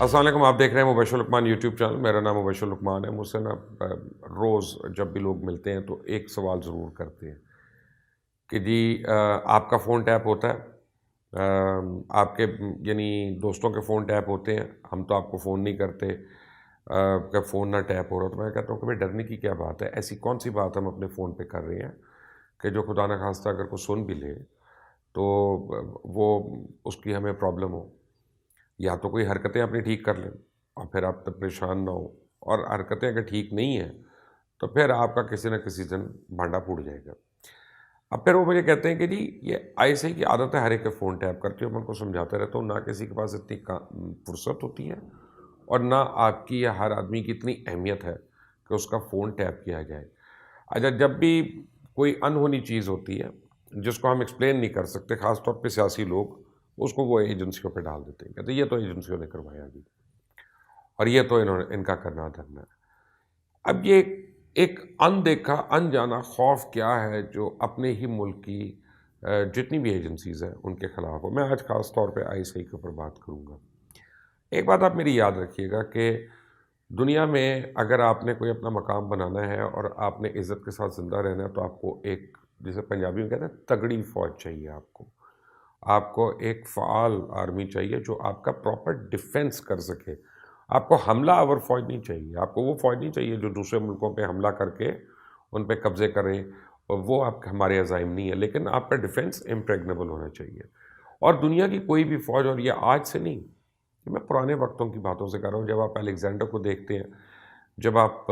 السلام علیکم، آپ دیکھ رہے ہیں مبشر لقمان یوٹیوب چینل. میرا نام مبشر لقمان ہے. مجھ سے نا روز جب بھی لوگ ملتے ہیں تو ایک سوال ضرور کرتے ہیں کہ جی آپ کا فون ٹیپ ہوتا ہے؟ آپ کے یعنی دوستوں کے فون ٹیپ ہوتے ہیں؟ ہم تو آپ کو فون نہیں کرتے کہ فون نہ ٹیپ ہو رہا. تو میں کہتا ہوں کہ بھائی ڈرنے کی کیا بات ہے؟ ایسی کون سی بات ہم اپنے فون پہ کر رہے ہیں کہ جو خدا نخواستہ اگر کوئی سن بھی لے تو وہ اس کی ہمیں پرابلم ہو؟ یا تو کوئی حرکتیں اپنی ٹھیک کر لیں اور پھر آپ تک پریشان نہ ہو، اور حرکتیں اگر ٹھیک نہیں ہیں تو پھر آپ کا کسی نہ کسی دن بھانڈا پھوٹ جائے گا. اب پھر وہ مجھے کہتے ہیں کہ جی یہ ایسے ہی کی عادت ہے، ہر ایک کے فون ٹیپ کرتی ہوں. میں ان کو سمجھاتا رہتا ہوں نہ کسی کے پاس اتنی فرصت ہوتی ہے اور نہ آپ کی یا ہر آدمی کی اتنی اہمیت ہے کہ اس کا فون ٹیپ کیا جائے. اچھا، جب بھی کوئی انہونی چیز ہوتی ہے جس کو ہم ایکسپلین نہیں کر سکتے، خاص طور پہ سیاسی لوگ اس کو وہ ایجنسیوں پہ ڈال دیتے ہیں، کہتے ہیں یہ تو ایجنسیوں نے کروایا جی، اور یہ تو ان کا کرنا دھرنا ہے. اب یہ ایک اندیکھا انجانا خوف کیا ہے جو اپنے ہی ملک کی جتنی بھی ایجنسیز ہیں ان کے خلاف ہو. میں آج خاص طور پہ آئی سی کے اوپر بات کروں گا. ایک بات آپ میری یاد رکھیے گا کہ دنیا میں اگر آپ نے کوئی اپنا مقام بنانا ہے اور آپ نے عزت کے ساتھ زندہ رہنا ہے تو آپ کو ایک، جسے پنجابی میں کہتے ہیں، تگڑی فوج چاہیے. آپ کو ایک فعال آرمی چاہیے جو آپ کا پراپر ڈیفنس کر سکے. آپ کو حملہ آور فوج نہیں چاہیے. آپ کو وہ فوج نہیں چاہیے جو دوسرے ملکوں پہ حملہ کر کے ان پہ قبضے کریں، اور وہ آپ ہمارے عزائم نہیں ہے. لیکن آپ کا ڈیفنس امپریگنیبل ہونا چاہیے. اور دنیا کی کوئی بھی فوج، اور یہ آج سے نہیں، میں پرانے وقتوں کی باتوں سے کر رہا ہوں، جب آپ الیگزینڈر کو دیکھتے ہیں، جب آپ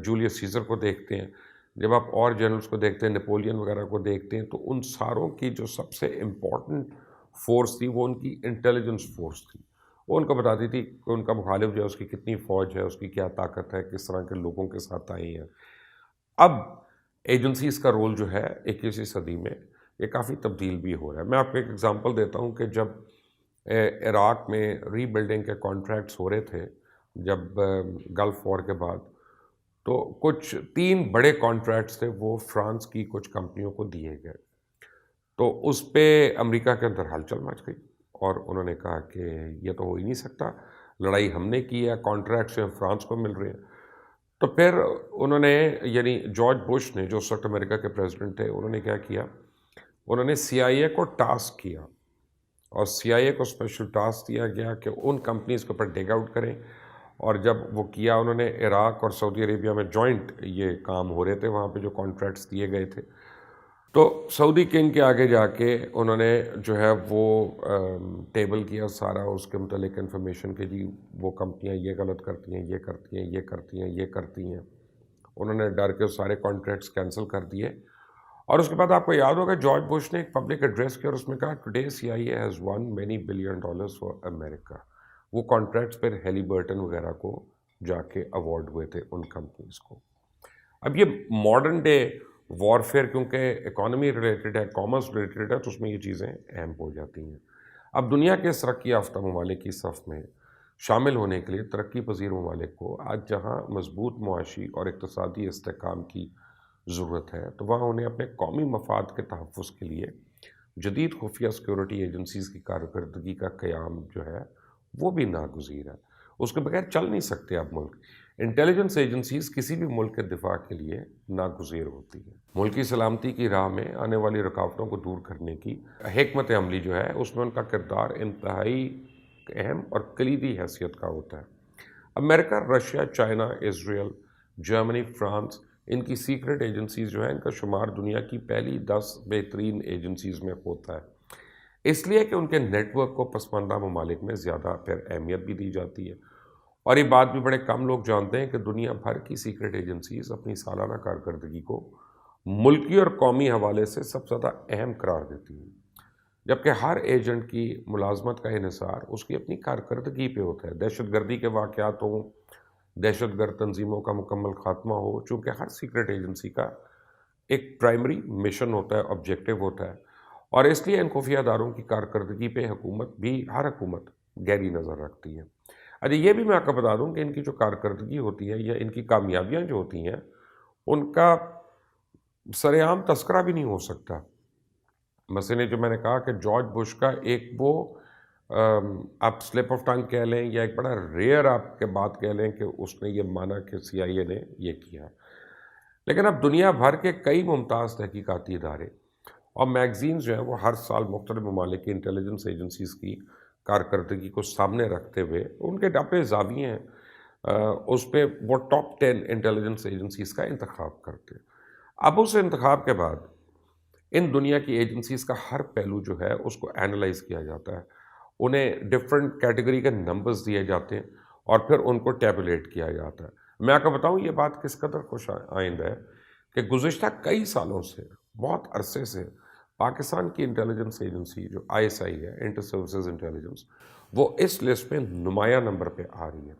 جولیس سیزر کو دیکھتے ہیں، جب آپ اور جنرلز کو دیکھتے ہیں، نیپولین وغیرہ کو دیکھتے ہیں، تو ان ساروں کی جو سب سے امپورٹنٹ فورس تھی وہ ان کی انٹیلیجنس فورس تھی. وہ ان کو بتاتی تھی کہ ان کا مخالف جو ہے اس کی کتنی فوج ہے، اس کی کیا طاقت ہے، کس طرح کے لوگوں کے ساتھ آئی ہیں. اب ایجنسیز کا رول جو ہے 21ویں صدی میں یہ کافی تبدیل بھی ہو رہا ہے. میں آپ کو ایک ایگزامپل دیتا ہوں کہ جب عراق میں ری بلڈنگ کے کانٹریکٹس ہو رہے تھے، جب گلف وار کے بعد، تو کچھ 3 بڑے کانٹریکٹس تھے وہ فرانس کی کچھ کمپنیوں کو دیے گئے. تو اس پہ امریکہ کے اندر ہلچل مچ گئی اور انہوں نے کہا کہ یہ تو ہو ہی نہیں سکتا، لڑائی ہم نے کی ہے، کانٹریکٹس جو فرانس کو مل رہے ہیں. تو پھر انہوں نے، یعنی جارج بش نے جو اس وقت امریکہ کے پریزیڈنٹ تھے، انہوں نے کیا کیا، انہوں نے سی آئی اے کو ٹاسک کیا، اور سی آئی اے کو اسپیشل ٹاسک دیا گیا کہ ان کمپنیز کے اوپر ڈگ آؤٹ کریں. اور جب وہ کیا، انہوں نے عراق اور سعودی عربیہ میں جوائنٹ یہ کام ہو رہے تھے وہاں پہ جو کانٹریکٹس دیے گئے تھے، تو سعودی کنگ کے آگے جا کے انہوں نے جو ہے وہ ٹیبل کیا سارا اس کے متعلق انفارمیشن کہ جی وہ کمپنیاں یہ غلط کرتی ہیں، یہ کرتی ہیں، یہ کرتی ہیں، یہ کرتی ہیں. انہوں نے ڈر کے سارے کانٹریکٹس کینسل کر دیے. اور اس کے بعد آپ کو یاد ہوگا جارج بش نے ایک پبلک ایڈریس کیا اور اس میں کہا today C I A has one many billion dollars for امریکہ. وہ کانٹریکٹس پھر ہیلی برٹن وغیرہ کو جا کے ایوارڈ ہوئے تھے ان کمپنیز کو. اب یہ ماڈرن ڈے وارفیئر کیونکہ اکانومی ریلیٹڈ ہے، کامرس ریلیٹڈ ہے، تو اس میں یہ چیزیں اہم ہو جاتی ہیں. اب دنیا کے ترقی یافتہ ممالک کی صف میں شامل ہونے کے لیے ترقی پذیر ممالک کو آج جہاں مضبوط معاشی اور اقتصادی استحکام کی ضرورت ہے، تو وہاں انہیں اپنے قومی مفاد کے تحفظ کے لیے جدید خفیہ سیکورٹی ایجنسیز کی کارکردگی کا قیام جو ہے وہ بھی ناگزیر ہے. اس کے بغیر چل نہیں سکتے اب ملک. انٹیلیجنس ایجنسیز کسی بھی ملک کے دفاع کے لیے ناگزیر ہوتی ہیں. ملکی سلامتی کی راہ میں آنے والی رکاوٹوں کو دور کرنے کی حکمت عملی جو ہے اس میں ان کا کردار انتہائی اہم اور کلیدی حیثیت کا ہوتا ہے. امریکہ، رشیا، چائنا، اسرائیل، جرمنی، فرانس، ان کی سیکرٹ ایجنسیز جو ہیں ان کا شمار دنیا کی پہلی 10 بہترین ایجنسیز میں ہوتا ہے، اس لیے کہ ان کے نیٹ ورک کو پسماندہ ممالک میں زیادہ پھر اہمیت بھی دی جاتی ہے. اور یہ بات بھی بڑے کم لوگ جانتے ہیں کہ دنیا بھر کی سیکرٹ ایجنسیز اپنی سالانہ کارکردگی کو ملکی اور قومی حوالے سے سب سے زیادہ اہم قرار دیتی ہیں، جبکہ ہر ایجنٹ کی ملازمت کا انحصار اس کی اپنی کارکردگی پہ ہوتا ہے. دہشت گردی کے واقعات ہوں، دہشت گرد تنظیموں کا مکمل خاتمہ ہو، چونکہ ہر سیکرٹ ایجنسی کا ایک پرائمری مشن ہوتا ہے، آبجیکٹو ہوتا ہے، اور اس لیے ان خفیہ اداروں کی کارکردگی پہ حکومت بھی، ہر حکومت گہری نظر رکھتی ہے. اچھا، یہ بھی میں آپ کو بتا دوں کہ ان کی جو کارکردگی ہوتی ہے یا ان کی کامیابیاں جو ہوتی ہیں ان کا سر عام تذکرہ بھی نہیں ہو سکتا. مثلا جو میں نے کہا کہ جارج بش کا ایک وہ آپ سلپ آف ٹنگ کہہ لیں یا ایک بڑا ریئر آپ کے بات کہہ لیں کہ اس نے یہ مانا کہ CIA نے یہ کیا. لیکن اب دنیا بھر کے کئی ممتاز تحقیقاتی ادارے اور میگزینز جو ہیں وہ ہر سال مختلف ممالک کی انٹیلیجنس ایجنسیز کی کارکردگی کو سامنے رکھتے ہوئے ان کے اپنے زاویے ہیں اس پہ وہ ٹاپ 10 انٹیلیجنس ایجنسیز کا انتخاب کرتے ہیں. اب اس انتخاب کے بعد ان دنیا کی ایجنسیز کا ہر پہلو جو ہے اس کو اینالائز کیا جاتا ہے, انہیں ڈفرینٹ کیٹیگری کے نمبرز دیے جاتے ہیں اور پھر ان کو ٹیبولیٹ کیا جاتا ہے. میں آپ کو بتاؤں یہ بات کس قدر خوش آئند ہے کہ گزشتہ کئی سالوں سے, بہت عرصے سے پاکستان کی انٹیلیجنس ایجنسی جو ISI ہے, انٹر سروسز انٹیلیجنس, وہ اس لسٹ میں نمایاں نمبر پہ آ رہی ہے.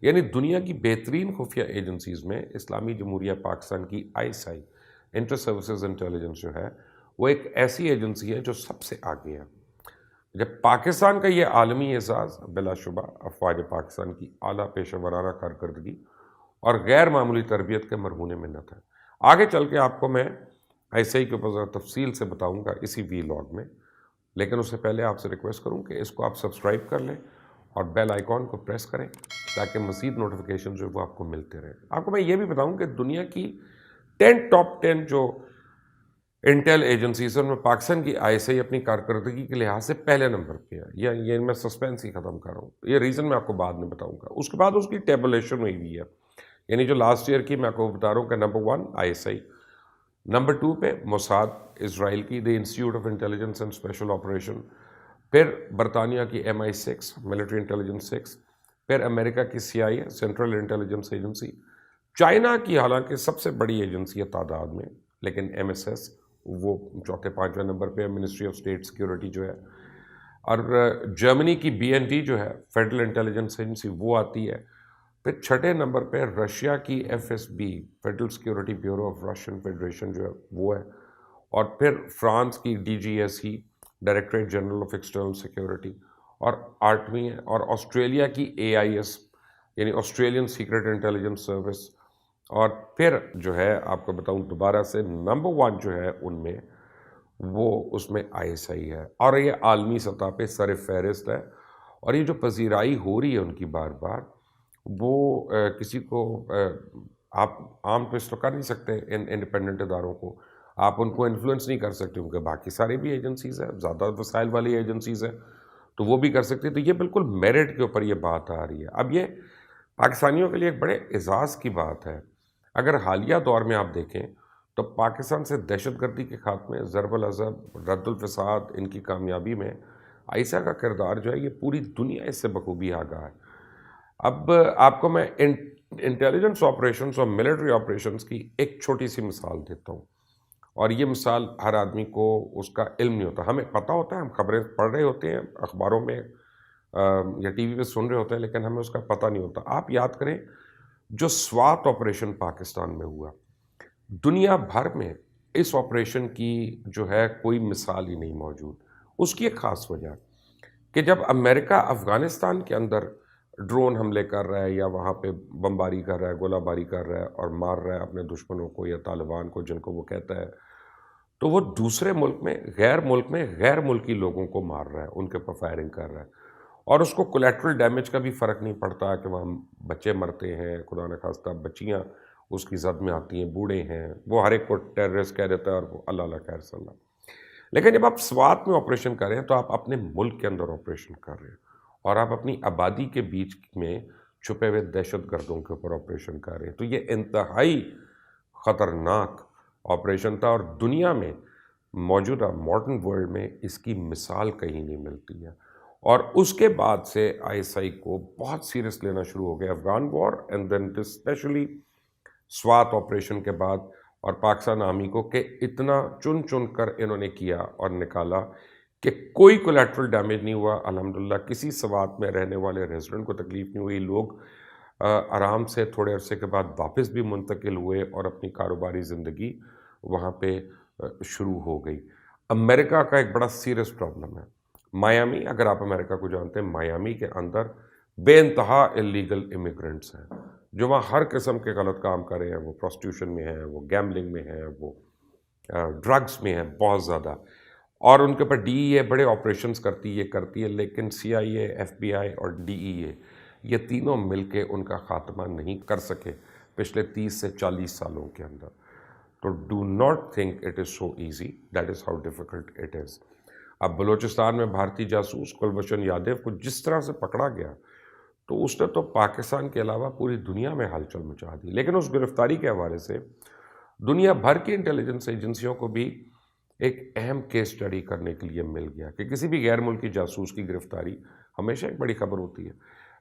یعنی دنیا کی بہترین خفیہ ایجنسیز میں اسلامی جمہوریہ پاکستان کی ISI انٹر سروسز انٹیلیجنس جو ہے وہ ایک ایسی ایجنسی ہے جو سب سے آگے ہے. جب پاکستان کا یہ عالمی اعزاز بلا شبہ افواج پاکستان کی اعلیٰ پیشہ ورانہ کارکردگی اور غیر معمولی تربیت کے مرہون منت ہے. آگے چل کے آپ کو میں ISI کے اوپر ذرا تفصیل سے بتاؤں گا اسی ولاگ میں, لیکن اس سے پہلے آپ سے ریکویسٹ کروں کہ اس کو آپ سبسکرائب کر لیں اور بیل آئیکن کو پریس کریں تاکہ مزید نوٹیفیکیشن جو وہ آپ کو ملتے رہیں. آپ کو میں یہ بھی بتاؤں کہ دنیا کی ٹاپ 10 جو انٹیل ایجنسیز ان میں پاکستان کی ISI اپنی کارکردگی کے لحاظ سے پہلے نمبر پہ ہے. یہ میں سسپینس ہی ختم کر رہا ہوں, یہ ریزن میں آپ کو بعد میں بتاؤں گا. اس کے بعد اس کی ٹیبولیشن ہوئی بھی ہے, یعنی جو لاسٹ ایئر کی میں آپ کو بتا رہا ہوں کہ نمبر 1 ISI, نمبر 2 پہ موساد اسرائیل کی the institute of intelligence and special operation, پھر برطانیہ کی MI6 ملٹری انٹیلیجنس 6, پھر امریکہ کی CIA central intelligence agency, China کی حالانکہ سب سے بڑی ایجنسی ہے تعداد میں لیکن MSS وہ چوتھے 5ویں نمبر پہ, منسٹری آف اسٹیٹ سیکورٹی جو ہے, اور جرمنی کی BND جو ہے فیڈرل انٹیلیجنس ایجنسی وہ آتی ہے. پھر چھٹے نمبر پہ رشیا کی FSB federal security bureau of Russian federation جو ہے وہ ہے, اور پھر فرانس کی DGSE directorate general of external security اور 8ویں ہے, اور آسٹریلیا کی AIS یعنی آسٹریلین سیکرٹ انٹیلیجنس سروس, اور پھر جو ہے آپ کو بتاؤں دوبارہ سے نمبر 1 جو ہے ان میں وہ اس میں ISI ہے, اور یہ عالمی سطح پہ سر فہرست ہے. اور یہ جو پذیرائی ہو رہی ہے ان کی بار بار, وہ کسی کو آپ عام ٹوسٹ تو کر نہیں سکتے ان انڈیپینڈنٹ اداروں کو, آپ ان کو انفلوئنس نہیں کر سکتے کیونکہ باقی سارے بھی ایجنسیز ہیں, زیادہ وسائل والی ایجنسیز ہیں تو وہ بھی کر سکتے. تو یہ بالکل میرٹ کے اوپر یہ بات آ رہی ہے. اب یہ پاکستانیوں کے لیے ایک بڑے اعزاز کی بات ہے. اگر حالیہ دور میں آپ دیکھیں تو پاکستان سے دہشت گردی کے خاتمے, ضرب العضب, رد الفساد, ان کی کامیابی میں ISI کا کردار جو ہے یہ پوری دنیا اس سے بخوبی آگاہ ہے. اب آپ کو میں انٹیلیجنس آپریشنز اور ملٹری آپریشنز کی ایک چھوٹی سی مثال دیتا ہوں, اور یہ مثال ہر آدمی کو اس کا علم نہیں ہوتا. ہمیں پتہ ہوتا ہے, ہم خبریں پڑھ رہے ہوتے ہیں اخباروں میں یا TV پہ سن رہے ہوتے ہیں, لیکن ہمیں اس کا پتہ نہیں ہوتا. آپ یاد کریں جو SWAT آپریشن پاکستان میں ہوا, دنیا بھر میں اس آپریشن کی جو ہے کوئی مثال ہی نہیں موجود. اس کی ایک خاص وجہ کہ جب امریکہ افغانستان کے اندر ڈرون حملے کر رہا ہے یا وہاں پہ بمباری کر رہا ہے, گولہ باری کر رہا ہے اور مار رہا ہے اپنے دشمنوں کو یا طالبان کو جن کو وہ کہتا ہے, تو وہ دوسرے ملک میں غیر ملکی لوگوں کو مار رہا ہے, ان کے اوپر فائرنگ کر رہا ہے, اور اس کو کولیٹرل ڈیمیج کا بھی فرق نہیں پڑتا کہ وہاں بچے مرتے ہیں, خدا نخواستہ بچیاں اس کی زد میں آتی ہیں, بوڑھے ہیں, وہ ہر ایک کو ٹیررسٹ کہہ دیتا ہے اور وہ اللہ اللہ خیر صلی اللہ. لیکن جب آپ SWAT میں آپریشن کر رہے ہیں تو آپ اپنے ملک کے اندر آپریشن کر رہے ہیں, اور آپ اپنی آبادی کے بیچ میں چھپے ہوئے دہشت گردوں کے اوپر آپریشن کر رہے ہیں. تو یہ انتہائی خطرناک آپریشن تھا, اور دنیا میں موجودہ ماڈرن ورلڈ میں اس کی مثال کہیں نہیں ملتی ہے. اور اس کے بعد سے ISI کو بہت سیریس لینا شروع ہو گیا Afghan war and then especially SWAT operation کے بعد, اور پاکستان آرمی کو کہ اتنا چن چن کر انہوں نے کیا اور نکالا کہ کوئی کولیٹرل ڈیمیج نہیں ہوا. الحمدللہ کسی SWAT میں رہنے والے ریزیڈنٹ کو تکلیف نہیں ہوئی, لوگ آرام سے تھوڑے عرصے کے بعد واپس بھی منتقل ہوئے اور اپنی کاروباری زندگی وہاں پہ شروع ہو گئی. امریکہ کا ایک بڑا سیریس پرابلم ہے مایامی. اگر آپ امریکہ کو جانتے ہیں, مایامی کے اندر بے انتہا الیگل امیگرنٹس ہیں جو وہاں ہر قسم کے غلط کام کر رہے ہیں. وہ پروسٹیوشن میں ہیں, وہ گیملنگ میں ہیں, وہ ڈرگس میں ہیں بہت زیادہ. اور ان کے اوپر ڈی ای اے بڑے آپریشنز کرتی ہے، لیکن سی آئی اے، ایف بی آئی اور ڈی ای اے یہ تینوں مل کے ان کا خاتمہ نہیں کر سکے پچھلے 30 سے 40 سالوں کے اندر. تو do not think it is so easy, that is how difficult it is. اب بلوچستان میں بھارتی جاسوس کلبھوشن یادیو کو جس طرح سے پکڑا گیا تو اس نے تو پاکستان کے علاوہ پوری دنیا میں ہلچل مچا دی. لیکن اس گرفتاری کے حوالے سے دنیا بھر کی انٹیلیجنس ایجنسیوں کو بھی ایک اہم کیس اسٹڈی کرنے کے لیے مل گیا کہ کسی بھی غیر ملکی جاسوس کی گرفتاری ہمیشہ ایک بڑی خبر ہوتی ہے،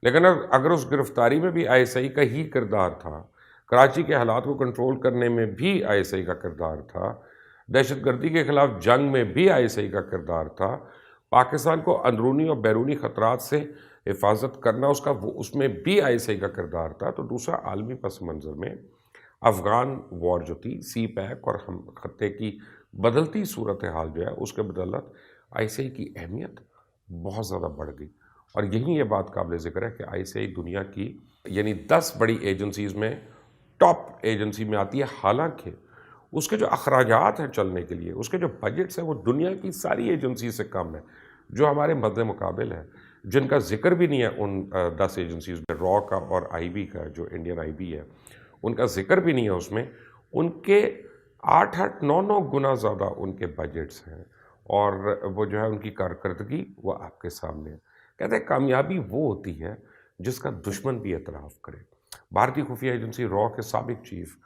لیکن اگر اس گرفتاری میں بھی آئی ایس آئی کا ہی کردار تھا، کراچی کے حالات کو کنٹرول کرنے میں بھی آئی ایس آئی کا کردار تھا، دہشت گردی کے خلاف جنگ میں بھی آئی ایس آئی کا کردار تھا، پاکستان کو اندرونی اور بیرونی خطرات سے حفاظت کرنا اس میں بھی آئی ایس آئی کا کردار تھا، تو دوسرا عالمی پس منظر میں افغان وار جو تھی، سی پیک اور ہم خطے کی بدلتی صورتحال جو ہے اس کے بدولت آئی سی آئی کی اہمیت بہت زیادہ بڑھ گئی. اور یہی یہ بات قابل ذکر ہے کہ آئی سی آئی دنیا کی یعنی 10 بڑی ایجنسیز میں ٹاپ ایجنسی میں آتی ہے، حالانکہ اس کے جو اخراجات ہیں چلنے کے لیے، اس کے جو بجٹس ہیں وہ دنیا کی ساری ایجنسی سے کم ہے جو ہمارے مد مقابل ہے، جن کا ذکر بھی نہیں ہے ان 10 ایجنسیز میں. را کا اور آئی بی کا، جو انڈین آئی بی ہے، ان کا ذکر بھی نہیں ہے اس میں. ان کے 8-9 گنا زیادہ ان کے بجٹس ہیں، اور وہ جو ہے ان کی کارکردگی وہ آپ کے سامنے ہے. کہتے ہیں کامیابی وہ ہوتی ہے جس کا دشمن بھی اعتراف کرے. بھارتی خفیہ ایجنسی را کے سابق چیف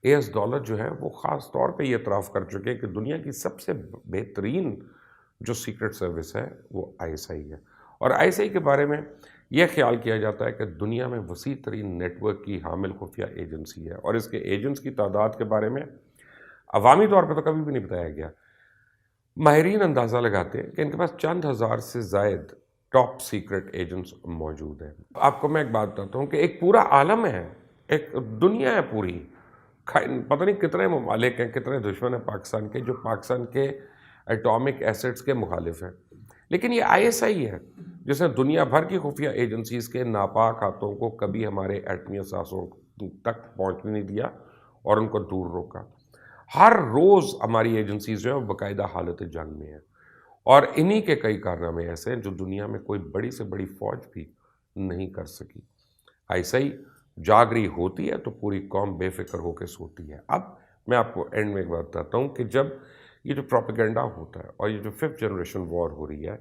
اے ایس دولت جو ہے وہ خاص طور پہ یہ اعتراف کر چکے ہیں کہ دنیا کی سب سے بہترین جو سیکرٹ سروس ہے وہ آئی ایس آئی ہے. اور آئی ایس آئی کے بارے میں یہ خیال کیا جاتا ہے کہ دنیا میں وسیع ترین نیٹ ورک کی حامل خفیہ ایجنسی ہے، اور اس کے ایجنٹس کی تعداد کے بارے میں عوامی طور پہ تو کبھی بھی نہیں بتایا گیا. ماہرین اندازہ لگاتے ہیں کہ ان کے پاس چند ہزار سے زائد ٹاپ سیکرٹ ایجنٹس موجود ہیں. آپ کو میں ایک بات بتاتا ہوں کہ ایک پورا عالم ہے، ایک دنیا ہے پوری، پتہ نہیں کتنے ممالک ہیں، کتنے دشمن ہیں پاکستان کے جو پاکستان کے ایٹامک ایسٹس کے مخالف ہیں، لیکن یہ آئی ایس آئی ہے جس نے دنیا بھر کی خفیہ ایجنسیز کے ناپاک ہاتھوں کو کبھی ہمارے ایٹمی اثاثوں تک پہنچنے نہیں دیا اور ان کو دور روکا. ہر روز ہماری ایجنسیز جو ہیں وہ باقاعدہ حالت جنگ میں ہیں، اور انہی کے کئی کارنامے ایسے ہیں جو دنیا میں کوئی بڑی سے بڑی فوج بھی نہیں کر سکی. ایسا ہی جاگ رہی ہوتی ہے تو پوری قوم بے فکر ہو کے سوتی ہے. اب میں آپ کو اینڈ میں ایک بات بتاتا ہوں کہ جب یہ جو پروپیگنڈا ہوتا ہے اور یہ جو 5th جنریشن وار ہو رہی ہے،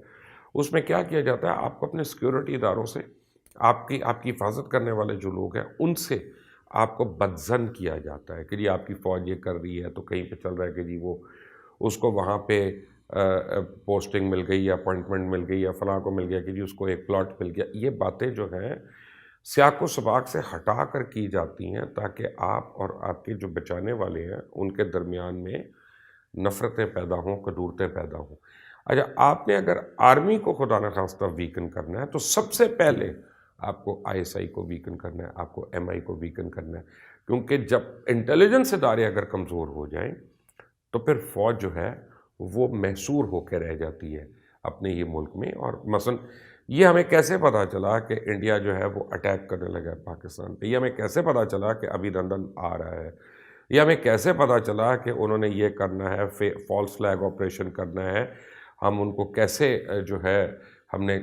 اس میں کیا کیا جاتا ہے، آپ کو اپنے سیکیورٹی اداروں سے، آپ کی حفاظت کرنے والے جو لوگ ہیں ان سے آپ کو بدظن کیا جاتا ہے کہ جی آپ کی فوج یہ کر رہی ہے تو کہیں پہ چل رہا ہے کہ جی وہ اس کو وہاں پہ پوسٹنگ مل گئی یا اپوائنٹمنٹ مل گئی یا فلاں کو مل گیا کہ جی اس کو ایک پلاٹ مل گیا. یہ باتیں جو ہیں سیاق و سباق سے ہٹا کر کی جاتی ہیں تاکہ آپ اور آپ کے جو بچانے والے ہیں ان کے درمیان میں نفرتیں پیدا ہوں، کدورتیں پیدا ہوں. اچھا، آپ نے اگر آرمی کو خدا نخواستہ ویکن کرنا ہے تو سب سے پہلے آپ کو آئی ایس آئی کو ویکن کرنا ہے، آپ کو ایم آئی کو ویکن کرنا ہے، کیونکہ جب انٹیلیجنس ادارے اگر کمزور ہو جائیں تو پھر فوج جو ہے وہ محصور ہو کے رہ جاتی ہے اپنے یہ ملک میں. اور مثلا یہ ہمیں کیسے پتہ چلا کہ انڈیا جو ہے وہ اٹیک کرنے لگا ہے پاکستان پہ؟ یہ ہمیں کیسے پتہ چلا کہ ابھی لندن آ رہا ہے؟ یہ ہمیں کیسے پتہ چلا کہ انہوں نے یہ کرنا ہے، فالس فلیگ آپریشن کرنا ہے؟ ہم ان کو کیسے جو ہے ہم نے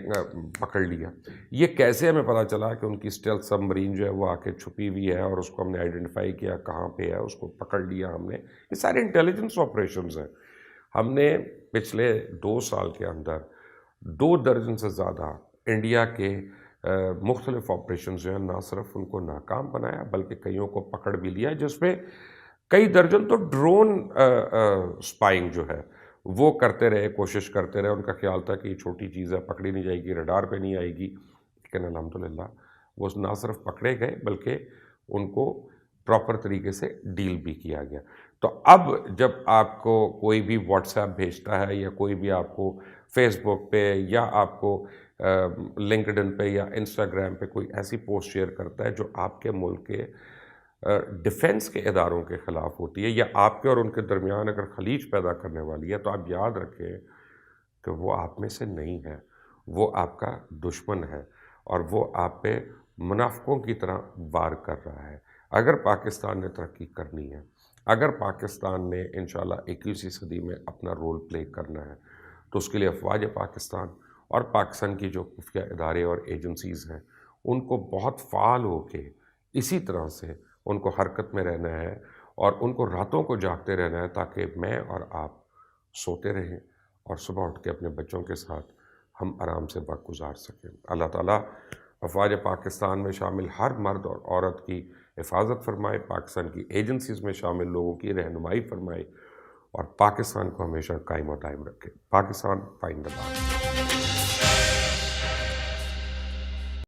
پکڑ لیا؟ یہ کیسے ہمیں پتہ چلا کہ ان کی اسٹیلتھ سب مرین جو ہے وہ آ کے چھپی ہوئی ہے اور اس کو ہم نے آئیڈینٹیفائی کیا کہاں پہ ہے، اس کو پکڑ لیا ہم نے؟ یہ سارے انٹیلیجنس آپریشنز ہیں. ہم نے پچھلے 2 سال کے اندر 2 درجن سے زیادہ انڈیا کے مختلف آپریشنز جو ہیں نہ صرف ان کو ناکام بنایا بلکہ کئیوں کو پکڑ بھی لیا، جس میں کئی درجن تو ڈرون سپائنگ جو ہے وہ کرتے رہے، کوشش کرتے رہے. ان کا خیال تھا کہ یہ چھوٹی چیز ہے، پکڑی نہیں جائے گی، ریڈار پہ نہیں آئے گی، لیکن الحمدللہ وہ نہ صرف پکڑے گئے بلکہ ان کو پراپر طریقے سے ڈیل بھی کیا گیا. تو اب جب آپ کو کوئی بھی واٹس ایپ بھیجتا ہے یا کوئی بھی آپ کو فیس بک پہ یا آپ کو لنکڈن پہ یا انسٹاگرام پہ کوئی ایسی پوسٹ شیئر کرتا ہے جو آپ کے ملک کے ڈیفنس کے اداروں کے خلاف ہوتی ہے یا آپ کے اور ان کے درمیان اگر خلیج پیدا کرنے والی ہے، تو آپ یاد رکھیں کہ وہ آپ میں سے نہیں ہے، وہ آپ کا دشمن ہے اور وہ آپ پہ منافقوں کی طرح وار کر رہا ہے. اگر پاکستان نے ترقی کرنی ہے، اگر پاکستان نے انشاءاللہ 21ویں صدی میں اپنا رول پلے کرنا ہے، تو اس کے لیے افواج پاکستان اور پاکستان کی جو خفیہ ادارے اور ایجنسیز ہیں ان کو بہت فعال ہو کے اسی طرح سے ان کو حرکت میں رہنا ہے اور ان کو راتوں کو جاگتے رہنا ہے تاکہ میں اور آپ سوتے رہیں اور صبح اٹھ کے اپنے بچوں کے ساتھ ہم آرام سے وقت گزار سکیں۔ اللہ تعالیٰ افواج پاکستان میں شامل ہر مرد اور عورت کی حفاظت فرمائے، پاکستان کی ایجنسیز میں شامل لوگوں کی رہنمائی فرمائے اور پاکستان کو ہمیشہ قائم و دائم رکھے۔ پاکستان فائنڈ دا بات۔